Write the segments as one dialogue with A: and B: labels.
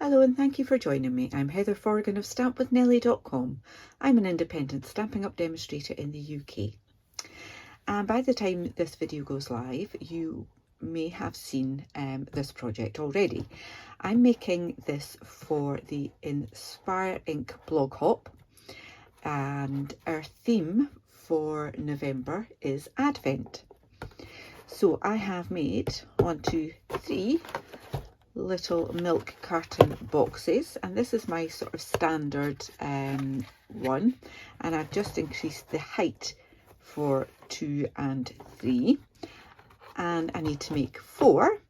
A: Hello and thank you for joining me. I'm Heather Forgan of stampwithnellie.com. I'm an independent Stampin' Up demonstrator in the UK. And by the time this video goes live, you may have seen this project already. I'm making this for the Inspire Ink blog hop, and our theme for November is Advent. So I have made 3 little milk carton boxes, and this is my sort of standard one, and I've just increased the height for 2 and 3, and I need to make 4.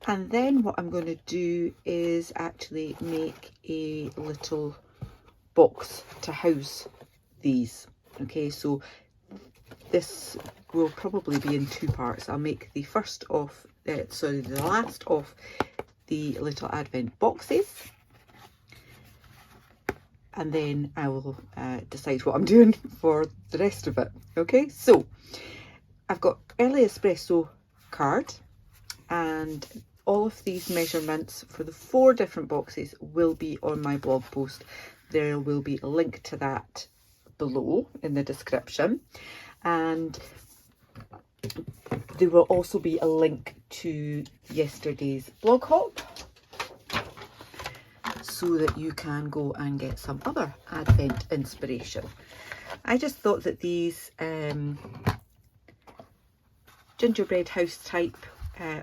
A: And then what I'm going to do is actually make a little box to house these. Okay, so this will probably be in 2 parts. I'll make the last of the little advent boxes, and then I will decide what I'm doing for the rest of it. Okay, so I've got early espresso card, and all of these measurements for the 4 different boxes will be on my blog post. There will be a link to that below in the description, and there will also be a link to yesterday's blog hop so that you can go and get some other advent inspiration. I just thought that these gingerbread house type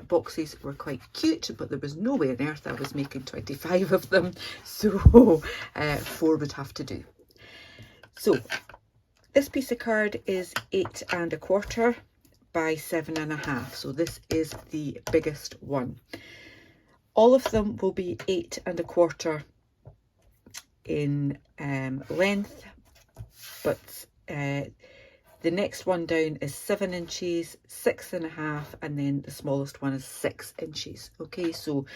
A: boxes were quite cute, but there was no way on earth I was making 25 of them, so 4 would have to do. So this piece of card is 8 1/4 by 7 1/2, so this is the biggest one. All of them will be 8 1/4 in length, but the next one down is 7 inches, 6 1/2, and then the smallest one is 6 inches. Okay, so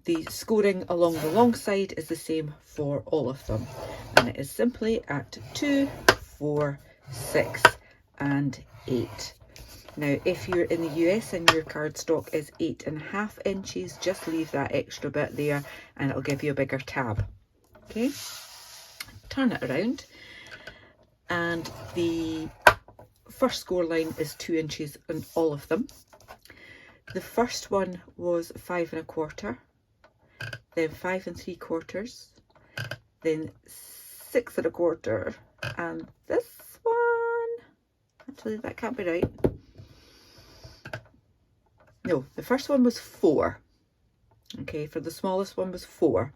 A: the scoring along the long side is the same for all of them, and it is simply at 2, 4, 6 and 8. Now, if you're in the US and your cardstock is 8 1/2 inches, just leave that extra bit there and it'll give you a bigger tab. Okay, turn it around, and the first score line is 2 inches on all of them. The first one was 5 1/4, then 5 3/4, then 6 1/4, and this one, actually that can't be right. No, the first one was 4. Okay, for the smallest one was 4.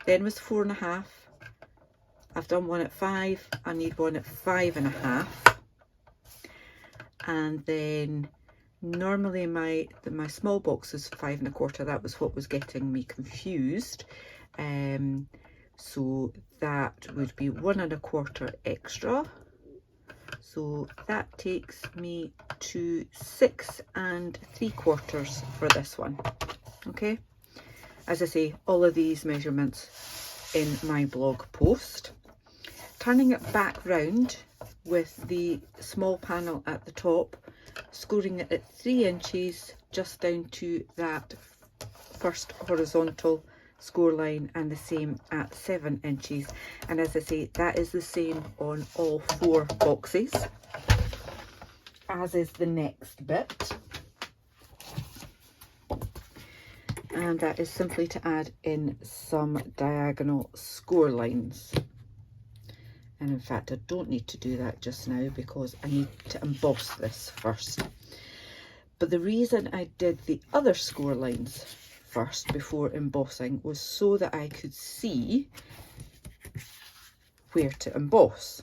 A: Then was 4 1/2. I've done one at 5. I need one at 5 1/2. And then normally my small box is 5 1/4. That was what was getting me confused. So that would be 1 1/4 extra. So that takes me to 6 3/4 for this one. Okay, as I say, all of these measurements in my blog post. Turning it back round with the small panel at the top, scoring it at 3 inches just down to that first horizontal score line, and the same at 7 inches. And as I say, that is the same on all 4 boxes, as is the next bit, and that is simply to add in some diagonal score lines. And in fact, I don't need to do that just now because I need to emboss this first. But the reason I did the other score lines first before embossing was so that I could see where to emboss,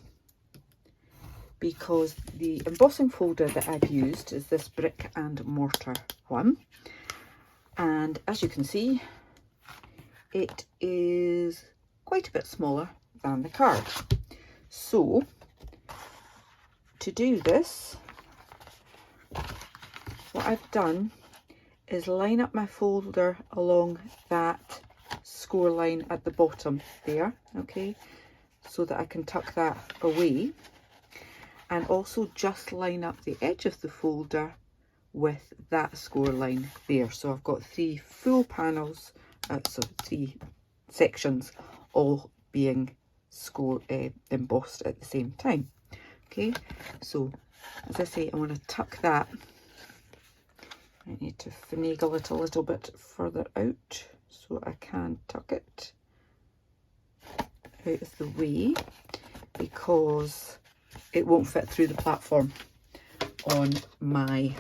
A: because the embossing folder that I've used is this brick and mortar one, and as you can see, it is quite a bit smaller than the card. So to do this, what I've done is line up my folder along that score line at the bottom there, okay, so that I can tuck that away, and also just line up the edge of the folder with that score line there. So I've got 3 full panels so 3 sections all being embossed at the same time. Okay, so as I say, I want to tuck that. I need to finagle it a little bit further out so I can tuck it out of the way, because it won't fit through the platform on my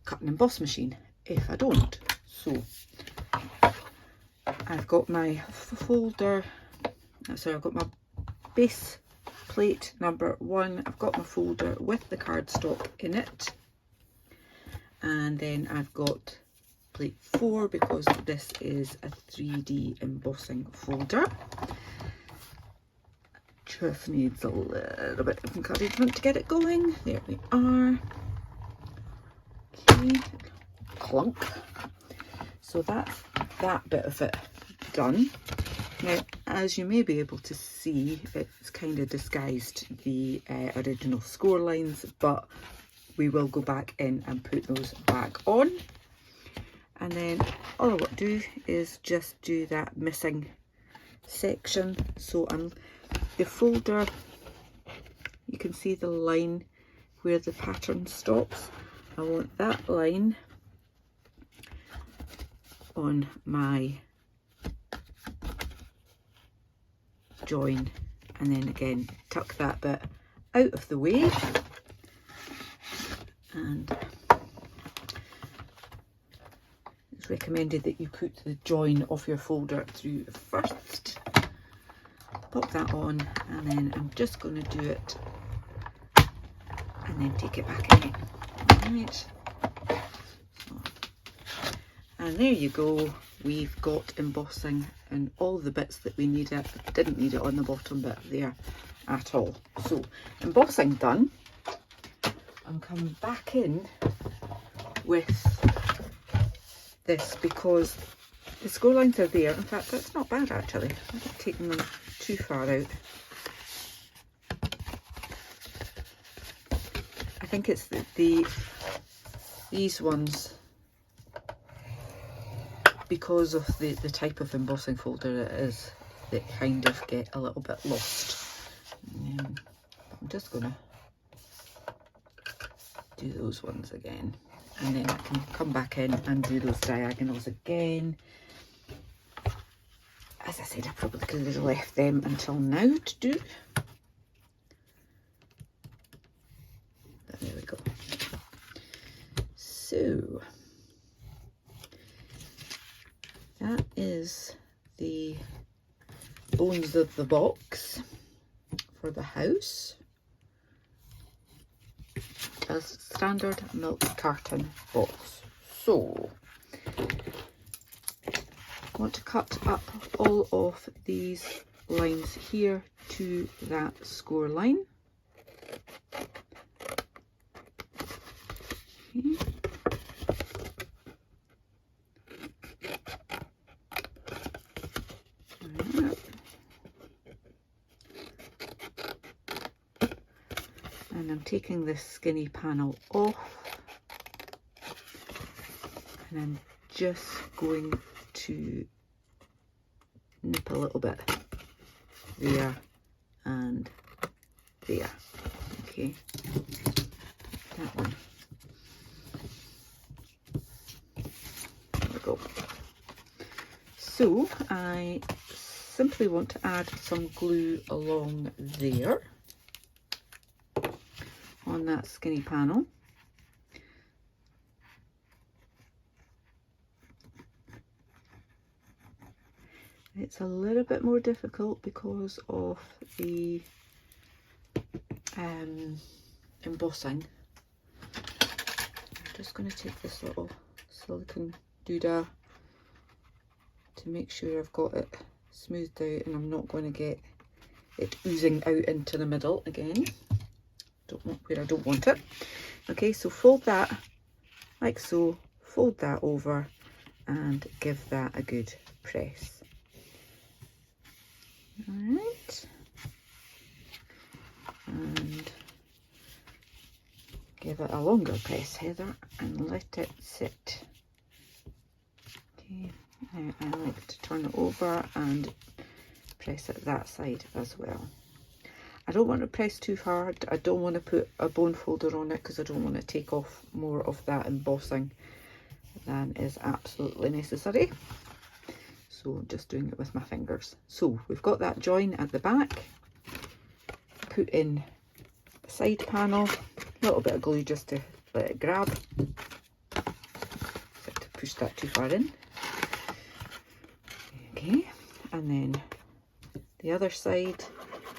A: cut and emboss machine if I don't. So I've got my folder, sorry, I've got my base plate number 1, I've got my folder with the cardstock in it, and then I've got plate 4 because this is a 3D embossing folder. Just needs a little bit of encouragement to get it going. There we are. Okay, clunk. So that's that bit of it done. Now, as you may be able to see, it's kind of disguised the original score lines, but we will go back in and put those back on. And then all I want to do is just do that missing section. So the folder, you can see the line where the pattern stops. I want that line on my join, and then again tuck that bit out of the way, and it's recommended that you put the join of your folder through first. Pop that on, and then I'm just going to do it and then take it back again. Alright, and there you go, we've got embossing and all the bits that we need it. Didn't need it on the bottom bit there at all. So embossing done. I'm coming back in with this because the score lines are there. In fact, that's not bad actually. I'm not taking them too far out. I think it's these ones, because of the type of embossing folder it is, that kind of get a little bit lost. I'm just gonna do those ones again, and then I can come back in and do those diagonals again. As I said, I probably could have left them until now to do. But there we go. So that is the bones of the box for the house. A standard milk carton box. So I want to cut up all of these lines here to that score line. Okay. And I'm taking this skinny panel off, and I'm just going to nip a little bit there and there. Okay, that one. There we go. So I simply want to add some glue along there on that skinny panel. It's a little bit more difficult because of the embossing. I'm just going to take this little silicone doodah to make sure I've got it smoothed out and I'm not going to get it oozing out into the middle again. Don't want where I don't want it. Okay, so fold that like so, fold that over and give that a good press. Alright, and give it a longer press, Heather, and let it sit. Okay, I like to turn it over and press it that side as well. I don't want to press too hard. I don't want to put a bone folder on it because I don't want to take off more of that embossing than is absolutely necessary. So I'm just doing it with my fingers. So we've got that join at the back. Put in the side panel, a little bit of glue just to let it grab. So to push that too far in. Okay, and then the other side,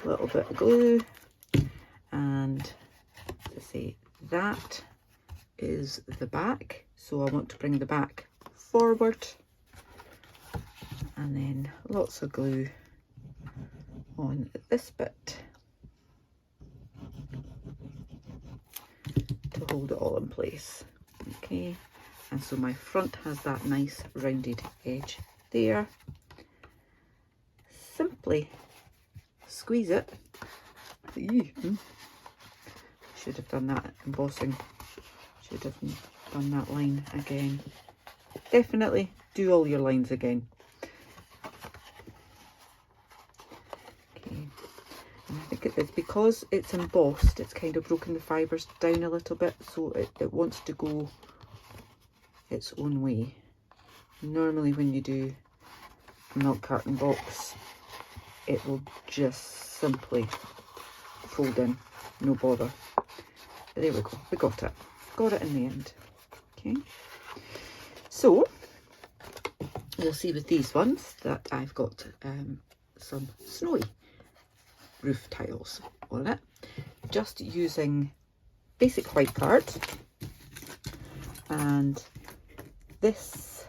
A: a little bit of glue, and to say that is the back. So I want to bring the back forward, and then lots of glue on this bit to hold it all in place. Okay, and so my front has that nice rounded edge there. Simply squeeze it. Should have done that embossing. Should have done that line again. Definitely do all your lines again. Okay, and I think it's because it's embossed, it's kind of broken the fibres down a little bit, so it wants to go its own way. Normally when you do a milk carton box, it will just simply fold in, no bother. But there we go, we got it in the end. Okay, so you'll see with these ones that I've got some snowy roof tiles on it, just using basic white card and this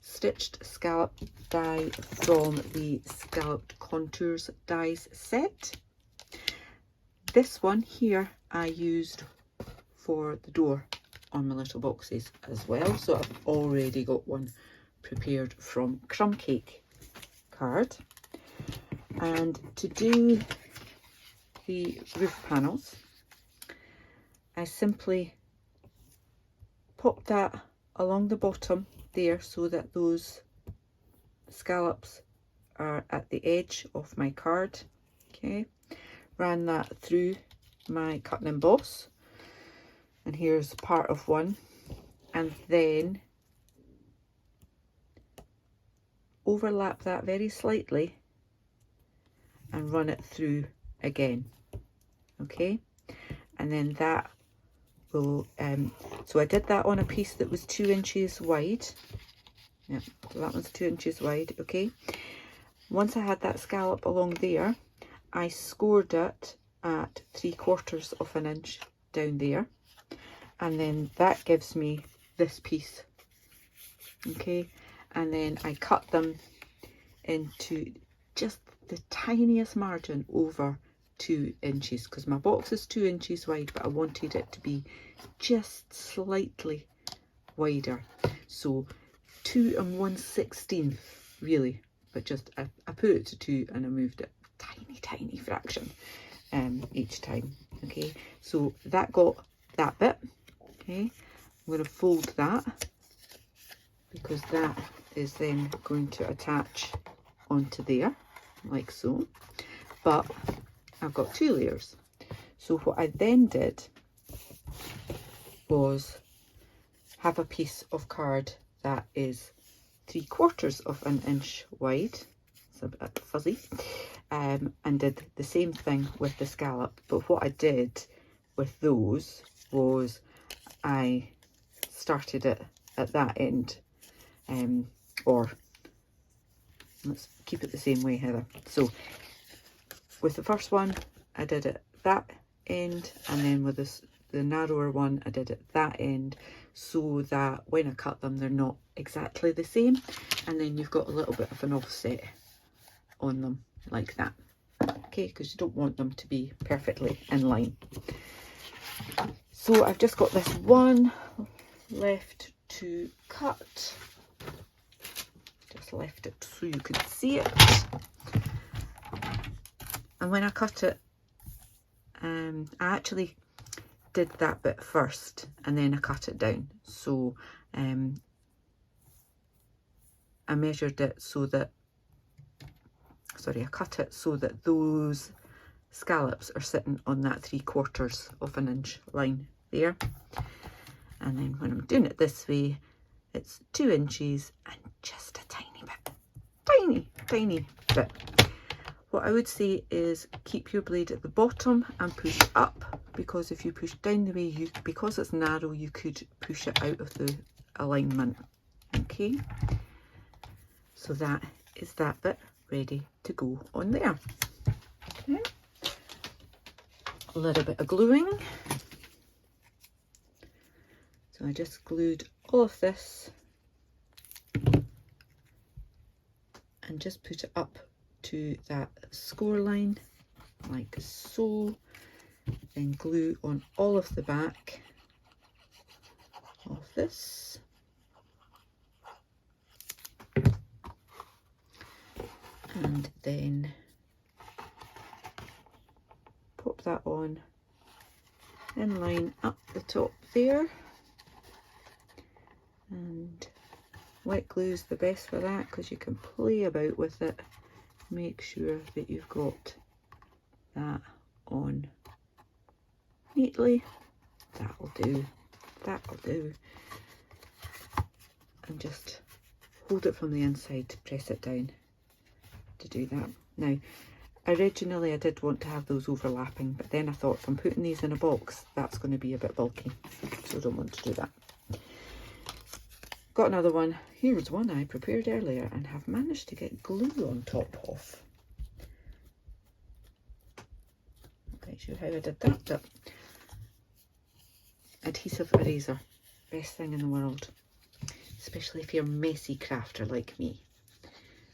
A: stitched scallop die from the Scalloped Contours dies set. This one here I used for the door on my little boxes as well, so I've already got one prepared from crumb cake card. And to do the roof panels, I simply pop that along the bottom there so that those scallops are at the edge of my card. Okay, ran that through my cut and emboss, and here's part of one, and then overlap that very slightly and run it through again. Okay, and then that will so I did that on a piece that was 2 inches wide. Yeah, so that one's 2 inches wide. Okay, once I had that scallop along there, I scored it at 3/4 of an inch down there, and then that gives me this piece. Okay, and then I cut them into just the tiniest margin over 2 inches, because my box is 2 inches wide, but I wanted it to be just slightly wider, so 2 1/16 really, but just I put it to 2 and I moved it tiny fraction each time. Okay, so that got that bit. Okay, I'm going to fold that because that is then going to attach onto there like so, but I've got 2 layers. So what I then did was have a piece of card that is 3/4 of an inch wide. It's a bit fuzzy, and did the same thing with the scallop. But what I did with those was I started it at that end, or let's keep it the same way, Heather. So with the first one I did it that end, and then with this, the narrower one, I did it that end, so that when I cut them they're not exactly the same, and then you've got a little bit of an offset on them like that. Okay, because you don't want them to be perfectly in line. So I've just got this one left to cut. Just left it so you could see it. And when I cut it, I actually did that bit first and then I cut it down. So I measured it so that, sorry, I cut it so that those scallops are sitting on that 3/4 of an inch line there. And then when I'm doing it this way, it's 2 inches and just a tiny bit, tiny bit. What I would say is keep your blade at the bottom and push up, because if you push down the way, because it's narrow, you could push it out of the alignment. Okay, so that is that bit ready to go on there. Okay. A little bit of gluing. So I just glued all of this and just put it up to that score line like so, then glue on all of the back of this, and then pop that on and line up the top there. And wet glue is the best for that because you can play about with it. Make sure that you've got that on neatly. That'll do, that'll do. And just hold it from the inside to press it down to do that. Now, originally I did want to have those overlapping, but then I thought if I'm putting these in a box, that's going to be a bit bulky, so I don't want to do that. Got another one. Here's one I prepared earlier and have managed to get glue on top of. Not quite sure how I did that, but adhesive eraser, best thing in the world, especially if you're a messy crafter like me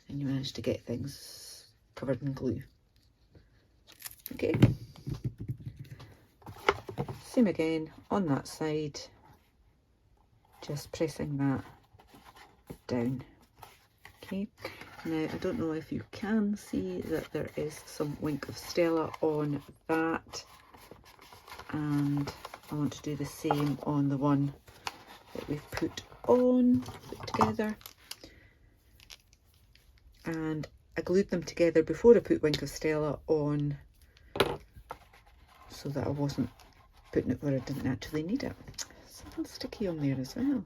A: and you manage to get things covered in glue. Okay, same again on that side, just pressing that down. Okay, now I don't know if you can see that there is some Wink of Stella on that, and I want to do the same on the one that we've put together. And I glued them together before I put Wink of Stella on, so that I wasn't putting it where I didn't actually need it. Something sticky on there as well.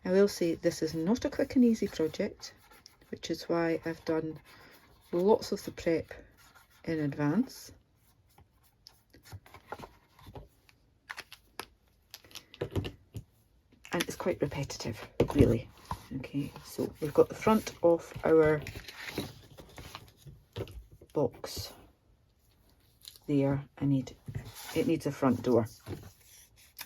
A: I will say this is not a quick and easy project, which is why I've done lots of the prep in advance. And it's quite repetitive, really. Okay, so we've got the front of our box there. It needs a front door.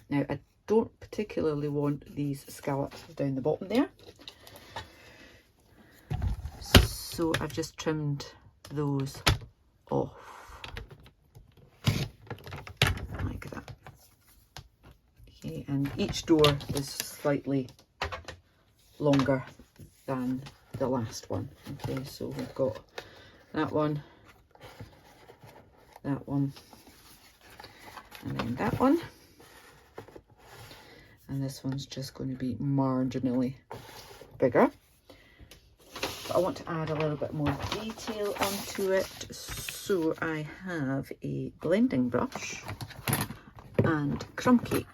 A: Now I don't particularly want these scallops down the bottom there, so I've just trimmed those off like that. Okay, and each door is slightly longer than the last one. Okay, so we've got that one, and then that one, and this one's just going to be marginally bigger. But I want to add a little bit more detail onto it, so I have a blending brush and crumb cake.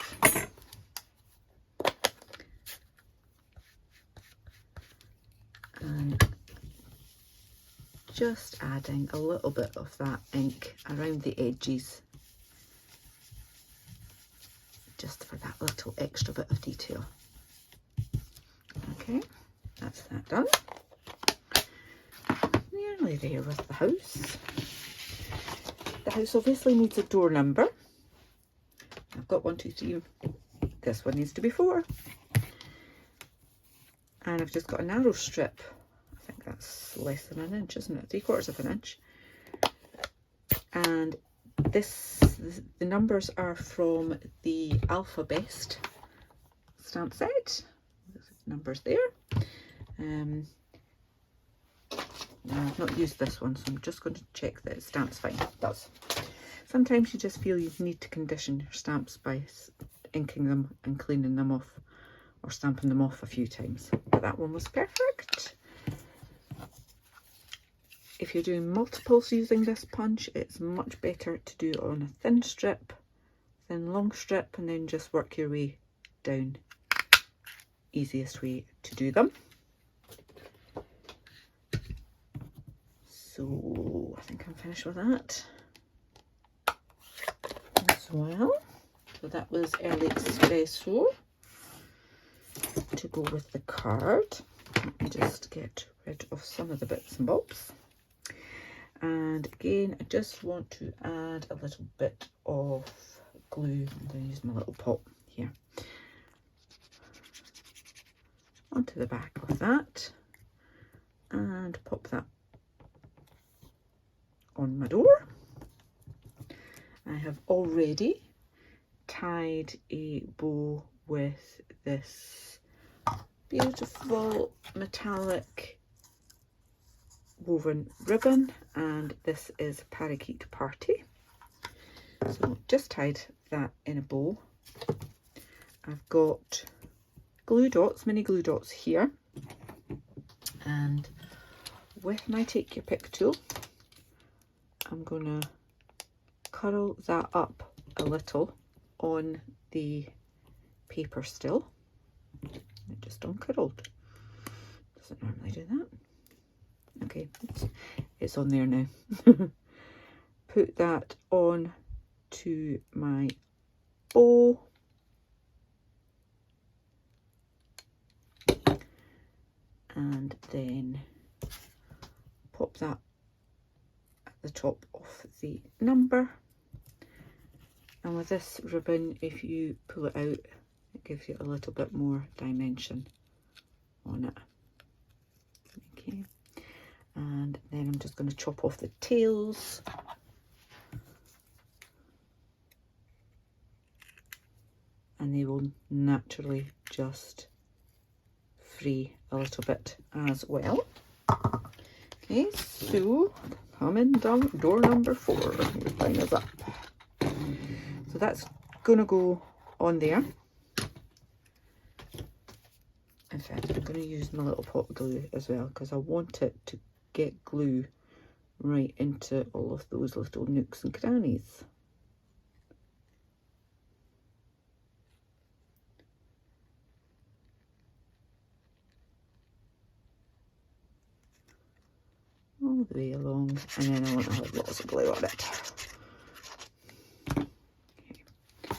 A: And just adding a little bit of that ink around the edges, just for that little extra bit of detail. Okay, that's that done. Nearly there with the house. The house obviously needs a door number. I've got 1, 2, 3. This one needs to be 4. And I've just got a narrow strip. I think that's less than an inch, isn't it? 3/4 of an inch. And the numbers are from the Alpha Best stamp set. There's numbers there. Now I've not used this one, so I'm just going to check that it stamps fine. It does. Sometimes you just feel you need to condition your stamps by inking them and cleaning them off or stamping them off a few times, but that one was perfect. If you're doing multiples using this punch, it's much better to do it on a thin strip, thin long strip, and then just work your way down. Easiest way to do them. So I think I'm finished with that as well. So that was Early Espresso to go with the card. Let me just get rid of some of the bits and bobs. And again, I just want to add a little bit of glue. I'm going to use my little pot here onto the back of that and pop that on my door. I have already tied a bow with this beautiful metallic woven ribbon, and this is Parakeet Party. So just tied that in a bow. I've got glue dots, mini glue dots here, and with my Take Your Pick tool, I'm going to curl that up a little on the paper still. It just uncurled. Doesn't normally do that. Okay, it's on there now. Put that on to my bow. And then pop that at the top of the number. And with this ribbon, if you pull it out, it gives you a little bit more dimension on it. Okay. And then I'm just going to chop off the tails. And they will naturally just fray a little bit as well. Okay, so coming down door number 4. Your time is up. So that's going to go on there. In fact, I'm going to use my little pot glue as well, because I want it to get glue right into all of those little nooks and crannies. All the way along, and then I want to have lots of glue on it. Okay.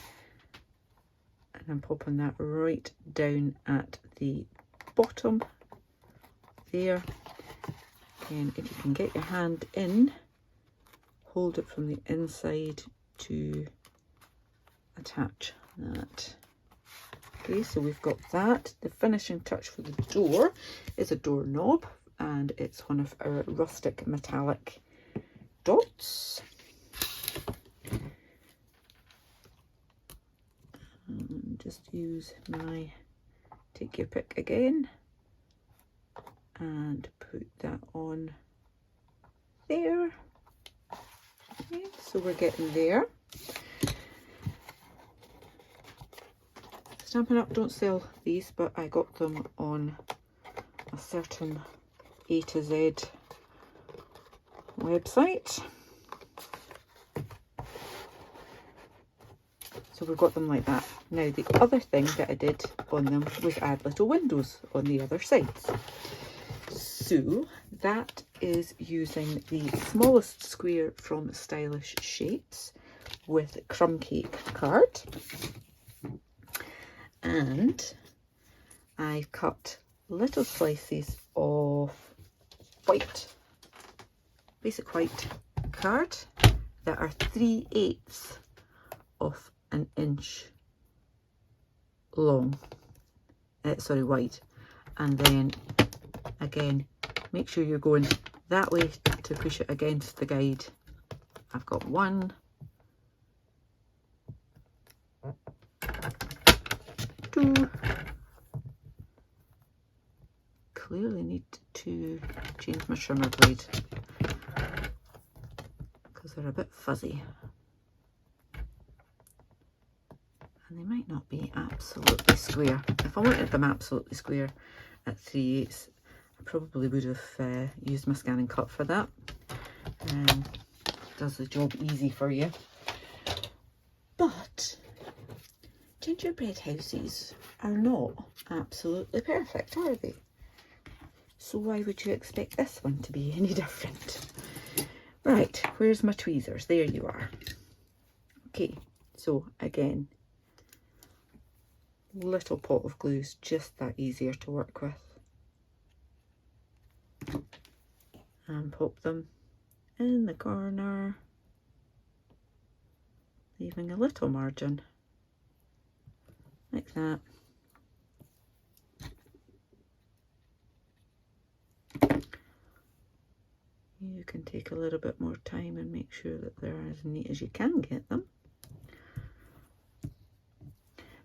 A: And I'm popping that right down at the bottom there. And if you can get your hand in, hold it from the inside to attach that. Okay, so we've got that. The finishing touch for the door is a doorknob, and it's one of our rustic metallic dots. And just use my Take Your Pick again and put that on there. Okay, so we're getting there. Stampin' Up don't sell these, but I got them on a certain A to Z website. So we've got them like that. Now the other thing that I did on them was add little windows on the other sides. So that is using the smallest square from Stylish Shapes with Crumb Cake card. And I've cut little slices of white, basic white card that are 3/8 of an inch long, wide. And then again, make sure you're going that way to push it against the guide. I've got 1, 2, clearly need to change my trimmer blade because they're a bit fuzzy and they might not be absolutely square if If I wanted them absolutely square at 3/8, I probably would have used my scan and cut for that. Does the job easy for you. But gingerbread houses are not absolutely perfect, are they? So why would you expect this one to be any different? Right, where's my tweezers? There you are. Okay, so again, little pot of glue is just that easier to work with. And pop them in the corner, leaving a little margin, like that. You can take a little bit more time and make sure that they're as neat as you can get them.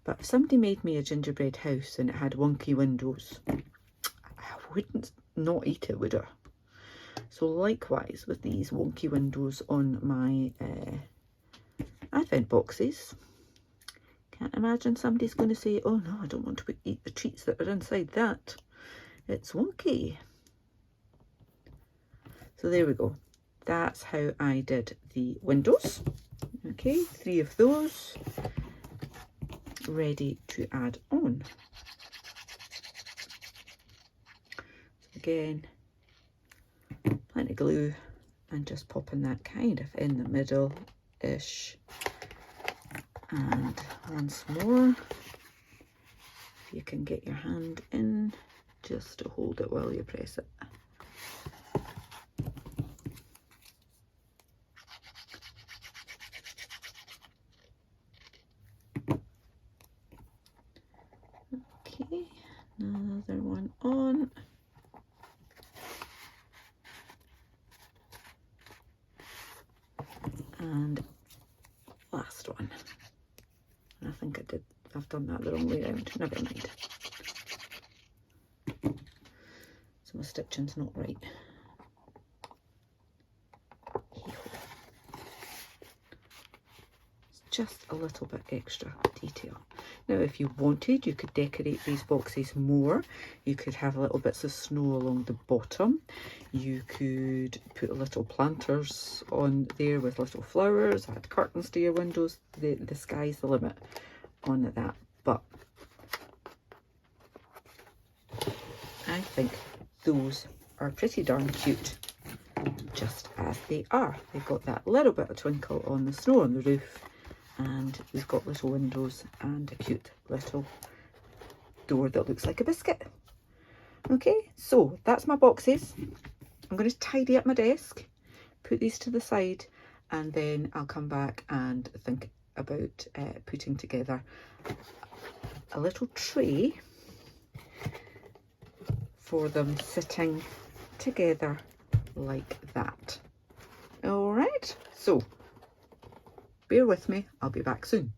A: But if somebody made me a gingerbread house and it had wonky windows, I wouldn't not eat it, would I? So likewise with these wonky windows on my advent boxes, can't imagine somebody's going to say, oh no, I don't want to eat the treats that are inside that. It's wonky. So there we go. That's how I did the windows. Okay, 3 of those ready to add on. So again, plenty of glue and just popping that kind of in the middle-ish. And once more, if you can get your hand in just to hold it while you press it. Okay, another one on. And last one. And I think I've done that the wrong way around. Never mind. So my stitching's not right. It's just a little bit extra detail. Now if you wanted, you could decorate these boxes more. You could have little bits of snow along the bottom. You could put little planters on there with little flowers, add curtains to your windows. The sky's the limit on that. But I think those are pretty darn cute, just as they are. They've got that little bit of twinkle on the snow on the roof, and we've got little windows and a cute little door that looks like a biscuit. Okay, so that's my boxes. I'm going to tidy up my desk, put these to the side, and then I'll come back and think about putting together a little tray for them sitting together like that. All right, so bear with me, I'll be back soon.